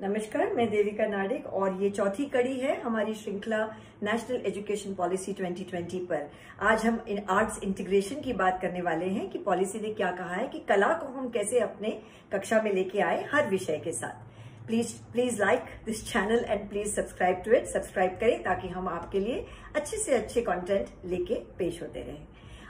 नमस्कार, मैं देविका नाडिक और ये चौथी कड़ी है हमारी श्रृंखला नेशनल एजुकेशन पॉलिसी 2020 पर। आज हम इन आर्ट्स इंटीग्रेशन की बात करने वाले हैं कि पॉलिसी ने क्या कहा है कि कला को हम कैसे अपने कक्षा में लेके आए हर विषय के साथ। Please like this channel and please subscribe to it. Subscribe करें ताकि हम आपके लिए अच्छे से अच्छे कंटेंट लेके पेश होते रहें।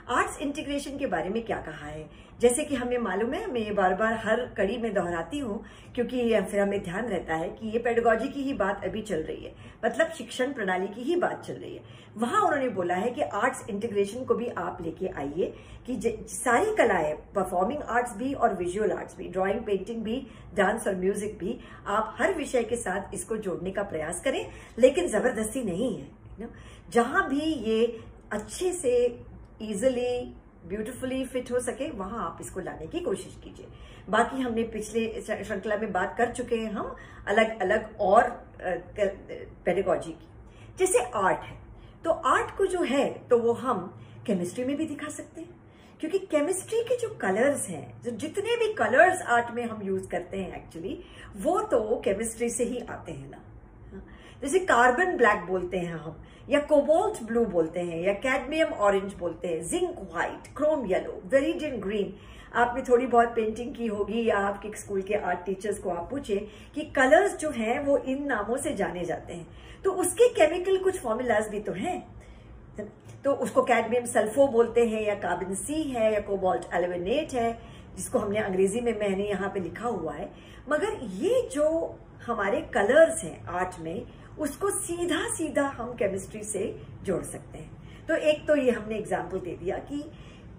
आर्ट्स इंटीग्रेशन के बारे में क्या कहा है, जैसे कि हमें मालूम है, मैं ये बार बार हर कड़ी में दोहराती हूँ क्योंकि फिर हमें ध्यान रहता है कि ये पेडागॉजी की ही बात अभी चल रही है, मतलब शिक्षण प्रणाली की ही बात चल रही है। वहां उन्होंने बोला है कि आर्ट्स इंटीग्रेशन को भी आप लेके आइए कि सारी कलाएं, परफॉर्मिंग आर्ट्स भी और विजुअल आर्ट्स भी, ड्राइंग, पेंटिंग भी, डांस और म्यूजिक भी, आप हर विषय के साथ इसको जोड़ने का प्रयास करें, लेकिन जबरदस्ती नहीं है। जहां भी ये अच्छे से इजिली ब्यूटीफुली फिट हो सके वहां आप इसको लाने की कोशिश कीजिए। बाकी हमने पिछले श्रृंखला में बात कर चुके हैं हम अलग अलग और पेडागॉजी की। जैसे आर्ट है तो आर्ट को जो है तो वो हम केमिस्ट्री में भी दिखा सकते हैं, क्योंकि केमिस्ट्री के जो कलर्स हैं, जो जितने भी कलर्स आर्ट में हम यूज करते हैं एक्चुअली वो तो केमिस्ट्री से ही आते हैं ना। जैसे कार्बन ब्लैक बोलते हैं हम, या कोबाल्ट ब्लू बोलते हैं, या कैडमियम ऑरेंज बोलते हैं, zinc white, Chrome yellow, viridian green. आपने थोड़ी बहुत पेंटिंग की होगी या आपके स्कूल के आर्ट टीचर्स को आप पूछे कि कलर्स जो हैं वो इन नामों से जाने जाते हैं, तो उसके केमिकल कुछ फॉर्मूलाज भी तो हैं। तो उसको कैडमियम सल्फो बोलते हैं, या कार्बन सी है, या कोबाल्ट एल्यूमिनेट है, जिसको हमने अंग्रेजी में मैंने यहाँ पे लिखा हुआ है। मगर ये जो हमारे कलर्स हैं आर्ट में, उसको सीधा सीधा हम केमिस्ट्री से जोड़ सकते हैं। तो एक तो ये हमने एग्जाम्पल दे दिया कि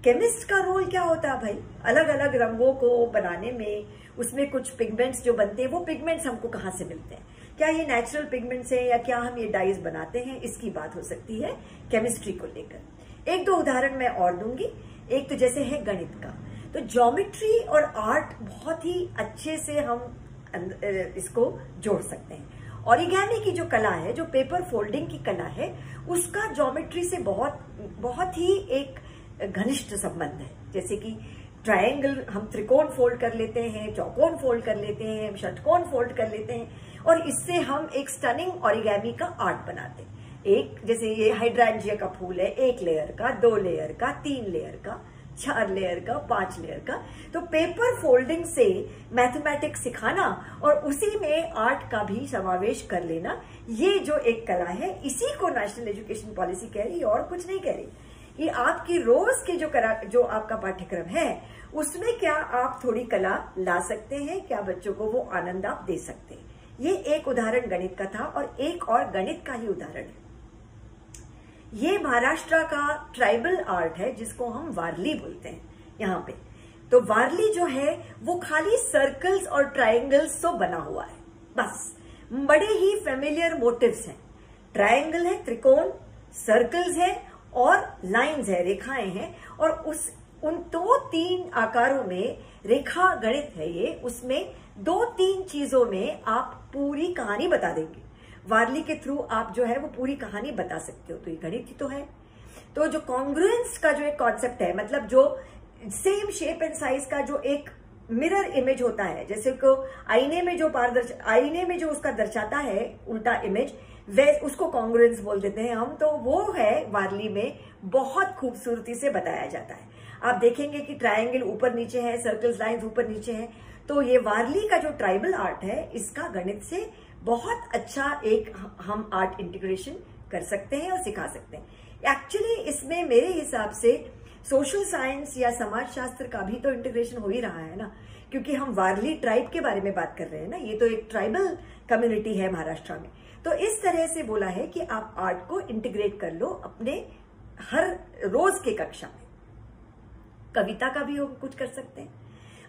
केमिस्ट का रोल क्या होता है भाई, अलग अलग रंगों को बनाने में, उसमें कुछ पिगमेंट्स जो बनते हैं, वो पिगमेंट्स हमको कहाँ से मिलते हैं, क्या ये नेचुरल पिगमेंट्स हैं या क्या हम ये डाइज बनाते हैं, इसकी बात हो सकती है केमिस्ट्री को लेकर। एक दो उदाहरण मैं और दूंगी। एक तो जैसे है गणित का, तो ज्योमेट्री और आर्ट बहुत ही अच्छे से हम इसको जोड़ सकते हैं। ओरिगेमी की जो कला है, जो पेपर फोल्डिंग की कला है, उसका ज्योमेट्री से बहुत ही एक घनिष्ठ संबंध है। जैसे कि ट्रायंगल हम त्रिकोण फोल्ड कर लेते हैं, चौकोन फोल्ड कर लेते हैं, षटकोण फोल्ड कर लेते हैं, और इससे हम एक स्टनिंग ओरिगेमी का आर्ट बनाते हैं। एक जैसे ये हाइड्रेंजिया का फूल है, 1 लेयर का, 2 लेयर का, 3 लेयर का, 4 लेयर का, 5 लेयर का। तो पेपर फोल्डिंग से मैथमेटिक्स सिखाना और उसी में आर्ट का भी समावेश कर लेना, ये जो एक कला है, इसी को नेशनल एजुकेशन पॉलिसी कह रही है और कुछ नहीं कह रही। कि आपकी रोज के जो आपका पाठ्यक्रम है उसमें क्या आप थोड़ी कला ला सकते हैं, क्या बच्चों को वो आनंद आप दे सकते हैं। ये एक उदाहरण गणित का था, और एक और गणित का ही उदाहरण है। ये महाराष्ट्र का ट्राइबल आर्ट है जिसको हम वारली बोलते हैं यहाँ पे। तो वारली जो है वो खाली सर्कल्स और ट्रायंगल्स तो बना हुआ है, बस बड़े ही फेमिलियर मोटिव्स हैं। ट्रायंगल है, त्रिकोण, सर्कल्स है और लाइंस है, रेखाएं हैं, और उन 2-3 आकारों में रेखा गणित है ये। उसमें 2-3 चीजों में आप पूरी कहानी बता देंगे। वारली के थ्रू आप जो है वो पूरी कहानी बता सकते हो, तो ये गणित ही तो है। तो जो कॉन्ग्रुएंस का जो एक कॉन्सेप्ट है, मतलब जो सेम शेप एंड साइज का जो एक मिरर इमेज होता है, जैसे को आईने में जो उसका दर्शाता है उल्टा इमेज, वे उसको कॉन्ग्रुएंस बोल देते हैं हम। तो वो है वारली में बहुत खूबसूरती से बताया जाता है। आप देखेंगे कि ट्रायंगल ऊपर नीचे है, सर्कल्स, लाइंस ऊपर नीचे है। तो ये वारली का जो ट्राइबल आर्ट है, इसका गणित से बहुत अच्छा एक हम आर्ट इंटीग्रेशन कर सकते हैं और सिखा सकते हैं। एक्चुअली इसमें मेरे हिसाब से सोशल साइंस या समाज शास्त्र का भी तो इंटीग्रेशन हो ही रहा है ना, क्योंकि हम वारली ट्राइब के बारे में बात कर रहे हैं ना। ये तो एक ट्राइबल कम्युनिटी है महाराष्ट्र में। तो इस तरह से बोला है कि आप आर्ट को इंटीग्रेट कर लो अपने हर रोज के कक्षा में। कविता का भी हम कुछ कर सकते हैं।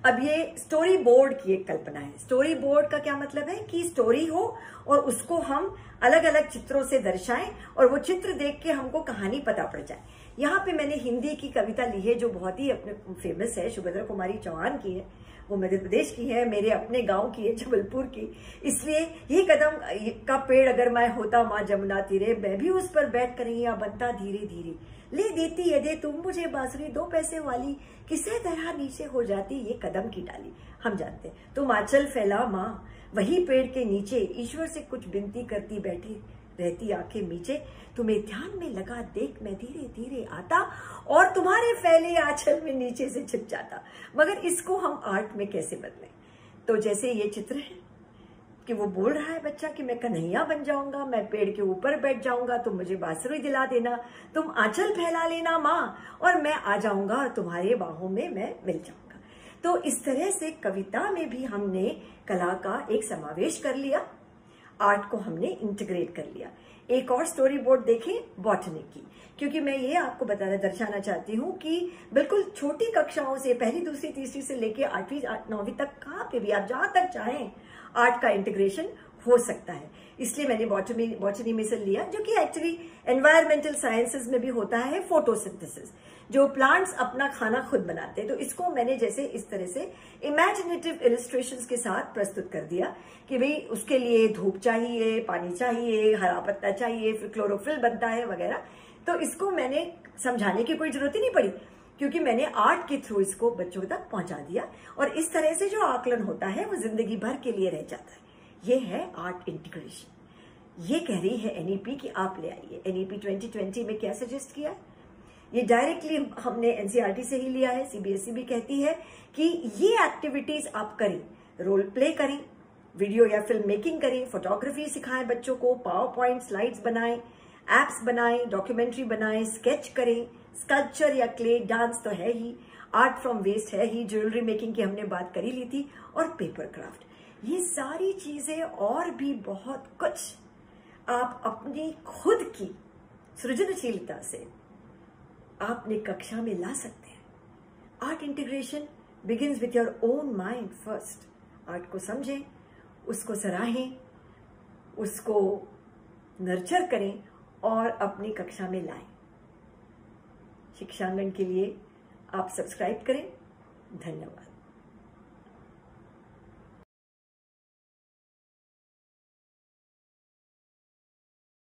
अब ये स्टोरी बोर्ड की एक कल्पना है। स्टोरी बोर्ड का क्या मतलब है कि स्टोरी हो और उसको हम अलग अलग चित्रों से दर्शाएं, और वो चित्र देख के हमको कहानी पता पड़ जाए। यहाँ पे मैंने हिंदी की कविता ली है जो बहुत ही अपने फेमस है, सुभद्रा कुमारी चौहान की है। वो मध्य प्रदेश की है, मेरे अपने गांव की है, जबलपुर की। इसलिए ये कदम का पेड़ अगर मैं होता माँ जमुना तीरे, मैं भी उस पर बैठ कर या बनता धीरे धीरे, ले देती यदि तुम मुझे बांसुरी 2 पैसे वाली, किसे तरह नीचे हो जाती ये कदम की डाली। हम जानते हैं। तुम आंचल फैला माँ, वही पेड़ के नीचे ईश्वर से कुछ विनती करती बैठी रहती आंखें नीचे, तुम्हें ध्यान में लगा देख मैं धीरे धीरे आता और तुम्हारे फैले आंचल में नीचे से छिप जाता। मगर इसको हम आर्ट में कैसे बदलें? तो जैसे ये चित्र है कि वो बोल रहा है बच्चा कि मैं कन्हैया बन जाऊंगा, मैं पेड़ के ऊपर बैठ जाऊंगा, तुम मुझे बांसुरी दिला देना, तुम आंचल फैला लेना माँ, और मैं आ जाऊंगा और तुम्हारे बाहों में मैं मिल जाऊंगा। तो इस तरह से कविता में भी हमने कला का एक समावेश कर लिया, आर्ट को हमने इंटीग्रेट कर लिया। एक और स्टोरी बोर्ड देखें बॉटनी की, क्योंकि मैं ये आपको दर्शाना चाहती हूँ कि बिल्कुल छोटी कक्षाओं से, पहली दूसरी तीसरी से लेके 8वीं 9वीं तक, कहाँ पे भी आप जहां तक चाहें आर्ट का इंटीग्रेशन हो सकता है। इसलिए मैंने बॉटनी में से लिया, जो कि एक्चुअली एनवायरमेंटल साइंसेज में भी होता है फोटोसिंथेसिस, जो प्लांट्स अपना खाना खुद बनाते हैं। तो इसको मैंने जैसे इस तरह से इमेजिनेटिव इलस्ट्रेशंस के साथ प्रस्तुत कर दिया कि भाई उसके लिए धूप चाहिए, पानी चाहिए, हरा पत्ता चाहिए, फिर क्लोरोफिल बनता है वगैरह। तो इसको मैंने समझाने की कोई जरूरत ही नहीं पड़ी, क्योंकि मैंने आर्ट के थ्रू इसको बच्चों तक पहुंचा दिया, और इस तरह से जो आकलन होता है वो जिंदगी भर के लिए रह जाता है। ये है आर्ट इंटीग्रेशन। ये कह रही है एनईपी कि आप ले आइए। एनईपी 2020 में क्या सजेस्ट किया है? ये डायरेक्टली हमने एनसीईआरटी से ही लिया है। सीबीएसई भी कहती है कि ये एक्टिविटीज आप करें, रोल प्ले करें, वीडियो या फिल्म मेकिंग करें, फोटोग्राफी सिखाएं बच्चों को, पावर पॉइंट स्लाइड्स बनाएं, एप्स बनाएं, डॉक्यूमेंट्री बनाएं, स्केच करें, स्कल्पचर या क्ले, डांस तो है ही, आर्ट फ्रॉम वेस्ट है ही, ज्वेलरी मेकिंग की हमने बात करी ली थी, और पेपर क्राफ्ट। ये सारी चीजें और भी बहुत कुछ आप अपनी खुद की सृजनशीलता से आपने कक्षा में ला सकते हैं। Art integration begins with your own mind first. Art को समझें, उसको सराहें, उसको नर्चर करें और अपनी कक्षा में लाएं। शिक्षांगन के लिए आप सब्सक्राइब करें। धन्यवाद।